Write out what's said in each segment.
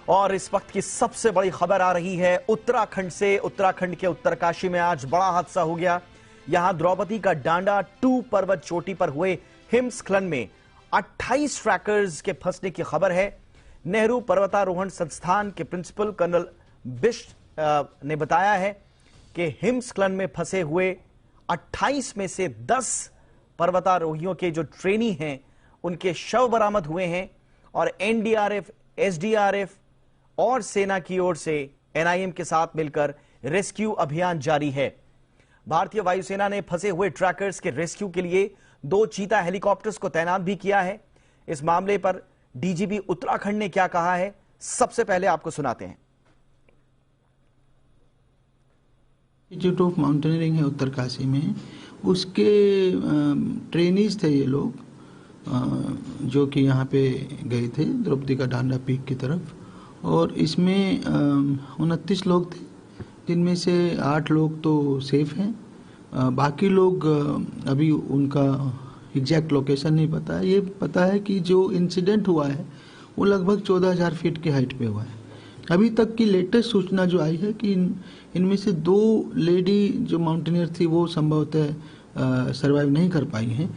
और इस वक्त की सबसे बड़ी खबर आ रही है उत्तराखंड से। उत्तराखंड के उत्तरकाशी में आज बड़ा हादसा हो गया। यहां द्रौपदी का डांडा 2 पर्वत चोटी पर हुए हिमस्खलन में 28 ट्रैकर्स के फंसने की खबर है। नेहरू पर्वतारोहण संस्थान के प्रिंसिपल कर्नल बिष्ट ने बताया है कि हिमस्खलन में फंसे हुए 28 में से 10 पर्वतारोहियों के जो ट्रेनी हैं उनके शव बरामद हुए हैं और एनडीआरएफ, एसडीआरएफ और सेना की ओर से एनआईएम के साथ मिलकर रेस्क्यू अभियान जारी है। भारतीय वायुसेना ने फंसे हुए ट्रैकर्स के रेस्क्यू के लिए 2 चीता हेलीकॉप्टर्स को तैनात भी किया है। इस मामले पर डीजीपी उत्तराखंड ने क्या कहा है, सबसे पहले आपको सुनाते हैं। इंस्टीट्यूट ऑफ माउंटेनियरिंग है उत्तरकाशी में, उसके ट्रेनीज थे ये लोग जो कि यहाँ पे गए थे द्रौपदी का डांडा पीक की तरफ। और इसमें 29 लोग थे, जिनमें से 8 लोग तो सेफ हैं। बाकी लोग अभी उनका एग्जैक्ट लोकेशन नहीं पता है। ये पता है कि जो इंसिडेंट हुआ है वो लगभग 14,000 फीट की हाइट पे हुआ है। अभी तक की लेटेस्ट सूचना जो आई है कि इनमें से 2 लेडी जो माउंटेनियर थी वो संभवतः सर्वाइव नहीं कर पाई हैं।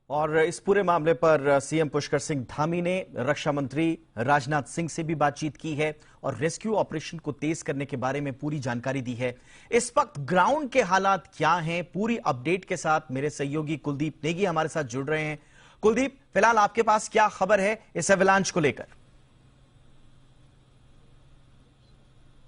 और इस पूरे मामले पर सीएम पुष्कर सिंह धामी ने रक्षा मंत्री राजनाथ सिंह से भी बातचीत की है और रेस्क्यू ऑपरेशन को तेज करने के बारे में पूरी जानकारी दी है। इस वक्त ग्राउंड के हालात क्या हैं, पूरी अपडेट के साथ मेरे सहयोगी कुलदीप नेगी हमारे साथ जुड़ रहे हैं। कुलदीप, फिलहाल आपके पास क्या खबर है इस एवलांच को लेकर?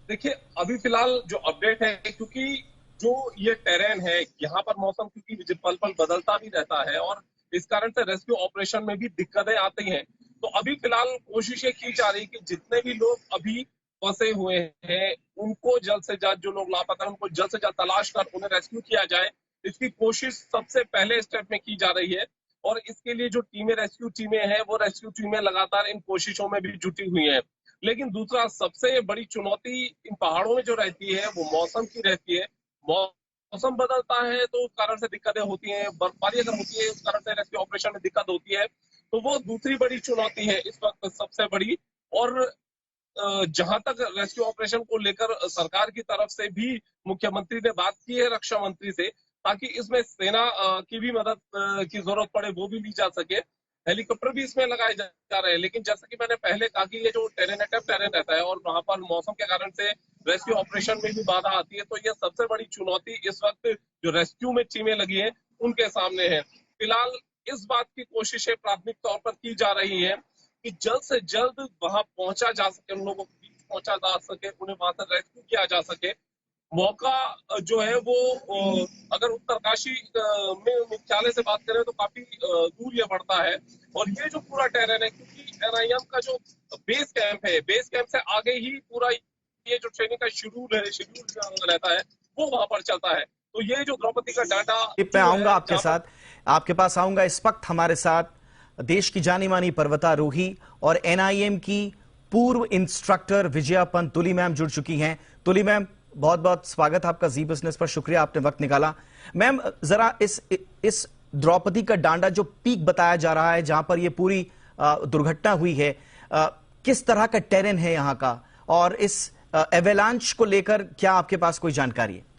देखिए, अभी फिलहाल जो अपडेट है, क्योंकि जो ये टेरेन है यहाँ पर मौसम क्योंकि पल पल बदलता भी रहता है और इस कारण से रेस्क्यू ऑपरेशन में भी दिक्कतें आती हैं। तो अभी फिलहाल कोशिश ये की जा रही है कि जितने भी लोग अभी फंसे हुए हैं उनको जल्द से जल्द, जो लोग लापता हैं उनको जल्द से जल्द तलाश कर उन्हें रेस्क्यू किया जाए। इसकी कोशिश सबसे पहले स्टेप में की जा रही है और इसके लिए जो टीमें, रेस्क्यू टीमें हैं, वो रेस्क्यू टीमें लगातार इन कोशिशों में भी जुटी हुई हैं। लेकिन दूसरा सबसे बड़ी चुनौती इन पहाड़ों में जो रहती है वो मौसम की रहती है। मौसम बदलता है तो उस कारण से दिक्कतें होती हैं, बर्फबारी अगर होती है उस कारण से रेस्क्यू ऑपरेशन में दिक्कत होती है। तो वो दूसरी बड़ी चुनौती है इस वक्त सबसे बड़ी। और जहां तक रेस्क्यू ऑपरेशन को लेकर सरकार की तरफ से भी मुख्यमंत्री ने बात की है रक्षा मंत्री से, ताकि इसमें सेना की भी मदद की जरूरत पड़े वो भी ली जा सके। हेलीकॉप्टर भी इसमें लगाए जा रहे हैं। लेकिन जैसा कि मैंने पहले कहा कि ये जो टेरेन है, टफ टेरेन रहता है और वहां पर मौसम के कारण से रेस्क्यू ऑपरेशन में भी बाधा आती है। तो ये सबसे बड़ी चुनौती इस वक्त जो रेस्क्यू में टीमें लगी है उनके सामने है। फिलहाल इस बात की कोशिशें प्राथमिक तौर पर की जा रही है कि जल्द से जल्द वहां पहुंचा जा सके, उन लोगों के बीच पहुंचा जा सके, उन्हें वहां से रेस्क्यू किया जा सके। मौका जो है वो अगर उत्तरकाशी में मुख्यालय से बात करें तो काफी दूर ये पड़ता है। और ये जो पूरा टेरेन है, क्योंकि एनआईएम का जो बेस कैंप है, बेस कैंप से आगे ही पूरा ये जो ट्रेनिंग का शेड्यूल रहता है वो वहां पर चलता है। तो ये जो द्रौपदी का डाटा, मैं आऊंगा आपके साथ, आपके पास आऊंगा। इस वक्त हमारे साथ देश की जानी मानी पर्वतारोही और एनआईएम की पूर्व इंस्ट्रक्टर विजया पंत तुली मैम जुड़ चुकी हैं। तुली मैम, बहुत बहुत स्वागत आपका जी बिजनेस पर, शुक्रिया आपने वक्त निकाला। मैम, जरा इस द्रौपदी का डांडा जो पीक बताया जा रहा है जहां पर ये पूरी दुर्घटना हुई है, किस तरह का टेरेन है यहाँ का, और इस एवेलांच को लेकर क्या आपके पास कोई जानकारी है?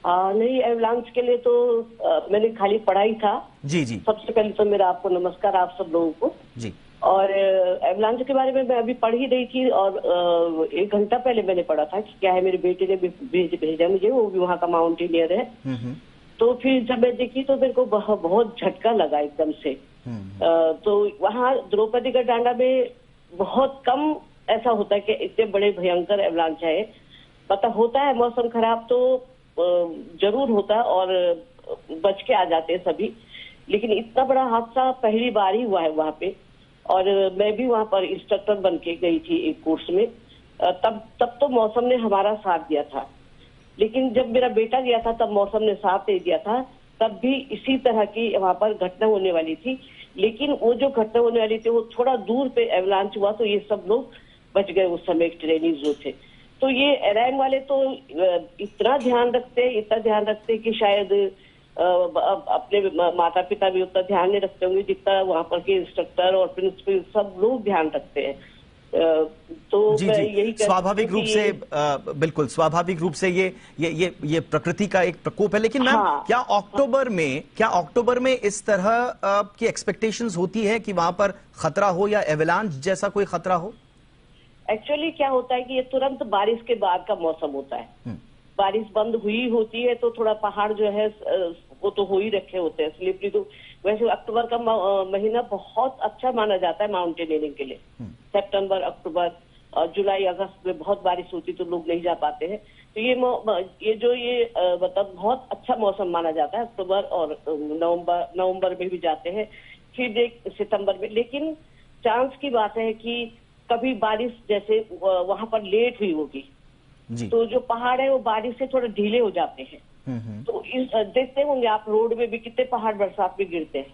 नहीं, एवेलांच के लिए तो मैंने खाली पढ़ा ही था। जी जी। सबसे पहले तो मेरा आपको नमस्कार, आप सब लोगों को जी। और एवेलांच के बारे में मैं अभी पढ़ ही रही थी और 1 घंटा पहले मैंने पढ़ा था कि क्या है, मेरे बेटे ने भेजा मुझे, वो भी वहाँ का माउंटेनियर है। तो फिर जब मैं देखी तो मेरे को बहुत झटका लगा एकदम से। तो वहाँ द्रौपदी का डांडा में बहुत कम ऐसा होता है कि इतने बड़े भयंकर एवेलांच है। पता होता है मौसम खराब तो जरूर होता है और बच के आ जाते हैं सभी, लेकिन इतना बड़ा हादसा पहली बार ही हुआ है वहाँ पे। और मैं भी वहाँ पर इंस्ट्रक्टर बन के गई थी एक कोर्स में। तब तो मौसम ने हमारा साथ दिया था, लेकिन जब मेरा बेटा गया था तब मौसम ने साथ नहीं दिया था। तब भी इसी तरह की वहाँ पर घटना होने वाली थी, लेकिन वो जो घटना होने वाली थी वो थोड़ा दूर पे एवेलांच हुआ तो ये सब लोग बच गए उस समय, ट्रेनिंग जो थे। तो ये एराइन वाले तो इतना ध्यान रखते कि शायद अपने माता पिता भी उतना ध्यान नहीं रखते होंगे जितना वहाँ पर के इंस्ट्रक्टर और प्रिंसिपल सब लोग ध्यान रखते हैं। तो जी मैं जी, यही स्वाभाविक रूप से बिल्कुल स्वाभाविक रूप से ये प्रकृति का एक प्रकोप है। लेकिन मैम, हाँ, क्या अक्टूबर में इस तरह की एक्सपेक्टेशंस होती है कि वहां पर खतरा हो या एवलांच जैसा कोई खतरा हो? एक्चुअली क्या होता है कि ये तुरंत बारिश के बाद का मौसम होता है। बारिश बंद हुई होती है तो थोड़ा पहाड़ जो है वो तो हो ही रखे होते हैं स्लिपरी। तो वैसे अक्टूबर का महीना बहुत अच्छा माना जाता है माउंटेनियरिंग के लिए। सितंबर, अक्टूबर और जुलाई अगस्त में बहुत बारिश होती तो लोग नहीं जा पाते हैं। तो ये मतलब बहुत अच्छा मौसम माना जाता है। अक्टूबर और नवंबर में भी जाते हैं, फिर सितंबर में। लेकिन चांस की बात है कि कभी बारिश जैसे वहां पर लेट हुई होगी तो जो पहाड़ है वो बारिश से थोड़े ढीले हो जाते हैं। तो देखते होंगे आप रोड में भी कितने पहाड़ बरसात में गिरते हैं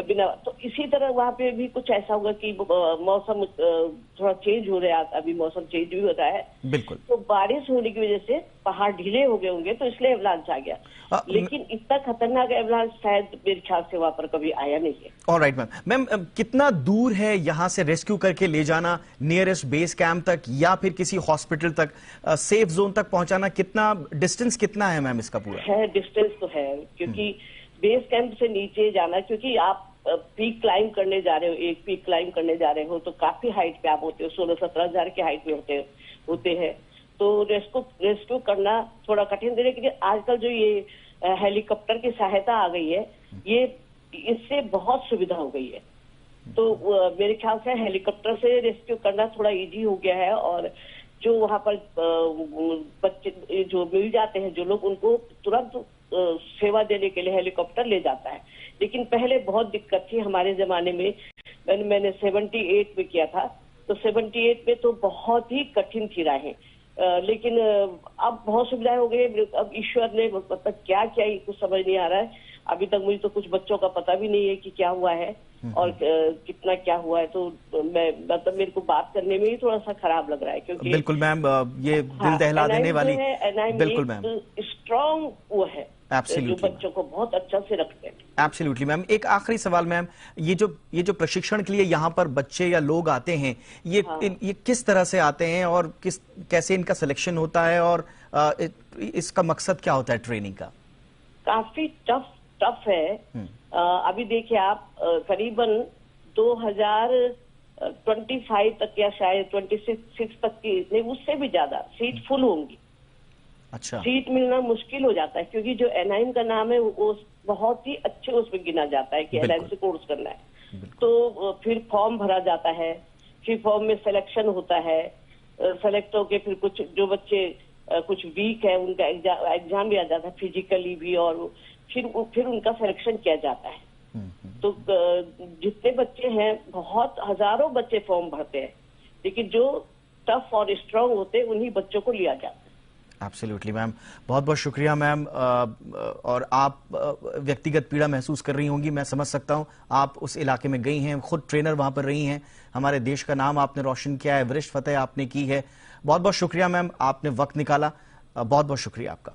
बिना। तो इसी तरह वहाँ पे भी कुछ ऐसा होगा कि मौसम थोड़ा चेंज हो रहा है, अभी मौसम चेंज भी हो रहा है बिल्कुल। तो बारिश होने की वजह से पहाड़ ढीले हो गए होंगे तो इसलिए एवलांच आ गया। लेकिन इतना खतरनाक एवलांच शायद मेरे ख्याल से वहाँ पर कभी आया नहीं है। ऑलराइट मैम, कितना दूर है यहाँ से रेस्क्यू करके ले जाना नियरेस्ट बेस कैंप तक या फिर किसी हॉस्पिटल तक, सेफ जोन तक पहुंचाना? कितना डिस्टेंस कितना है मैम इसका पूरा? है डिस्टेंस तो है, क्योंकि बेस कैंप से नीचे जाना, क्योंकि आप पीक क्लाइंब करने जा रहे हो, एक पीक क्लाइंब करने जा रहे हो तो काफी हाइट पे आप होते हो, 16-17 हजार के हाइट पे होते हैं। तो रेस्क्यू करना थोड़ा कठिन है। लेकिन आजकल जो ये हेलीकॉप्टर की सहायता आ गई है, ये इससे बहुत सुविधा हो गई है। तो मेरे ख्याल से हेलीकॉप्टर से रेस्क्यू करना थोड़ा इजी हो गया है। और जो वहाँ पर बच्चे जो मिल जाते हैं जो लोग, उनको तुरंत सेवा देने के लिए हेलीकॉप्टर ले जाता है। लेकिन पहले बहुत दिक्कत थी हमारे जमाने में। मैंने 78 में किया था, तो 78 में तो बहुत ही कठिन थी राहें। लेकिन अब बहुत सुविधाएं हो गई। अब ईश्वर ने मतलब क्या किया ये कुछ समझ नहीं आ रहा है। अभी तक मुझे तो कुछ बच्चों का पता भी नहीं है कि क्या हुआ है और कितना क्या हुआ है। तो मैं मतलब मेरे को बात करने में ही थोड़ा सा खराब लग रहा है, क्योंकि बिल्कुल मैम, ये दिल दहला देने वाली बिल्कुल मैम स्ट्रॉन्ग वो है जो बच्चों को बहुत अच्छा से रखते हैं। Absolutely ma'am. एक आखिरी सवाल मैम, ये जो प्रशिक्षण के लिए यहाँ पर बच्चे या लोग आते हैं, ये किस तरह से आते हैं और कैसे इनका सिलेक्शन होता है और इसका मकसद क्या होता है ट्रेनिंग का? काफी टफ है। अभी देखिए आप, करीबन 2025 तक या शायद 26 तक की, नहीं उससे भी ज्यादा सीट फुल होंगी। अच्छा, सीट मिलना मुश्किल हो जाता है, क्योंकि जो एनआईएम का नाम है वो बहुत ही अच्छे उसमें गिना जाता है कि एनआईएम से कोर्स करना है। तो फिर फॉर्म भरा जाता है, फिर फॉर्म में सिलेक्शन होता है। सेलेक्ट होके फिर कुछ जो बच्चे कुछ वीक है उनका एग्जाम भी आ जाता है, फिजिकली भी, और फिर उनका सिलेक्शन किया जाता है। तो जितने बच्चे हैं, बहुत हजारों बच्चे फॉर्म भरते हैं, लेकिन जो टफ और स्ट्रांग होते हैं उन्हीं बच्चों को लिया जाता है। एब्सोल्युटली मैम, बहुत बहुत शुक्रिया मैम। और आप व्यक्तिगत पीड़ा महसूस कर रही होंगी, मैं समझ सकता हूं। आप उस इलाके में गई हैं, खुद ट्रेनर वहां पर रही हैं, हमारे देश का नाम आपने रोशन किया है, एवरेस्ट फतेह आपने की है। बहुत बहुत शुक्रिया मैम, आपने वक्त निकाला, बहुत बहुत शुक्रिया आपका।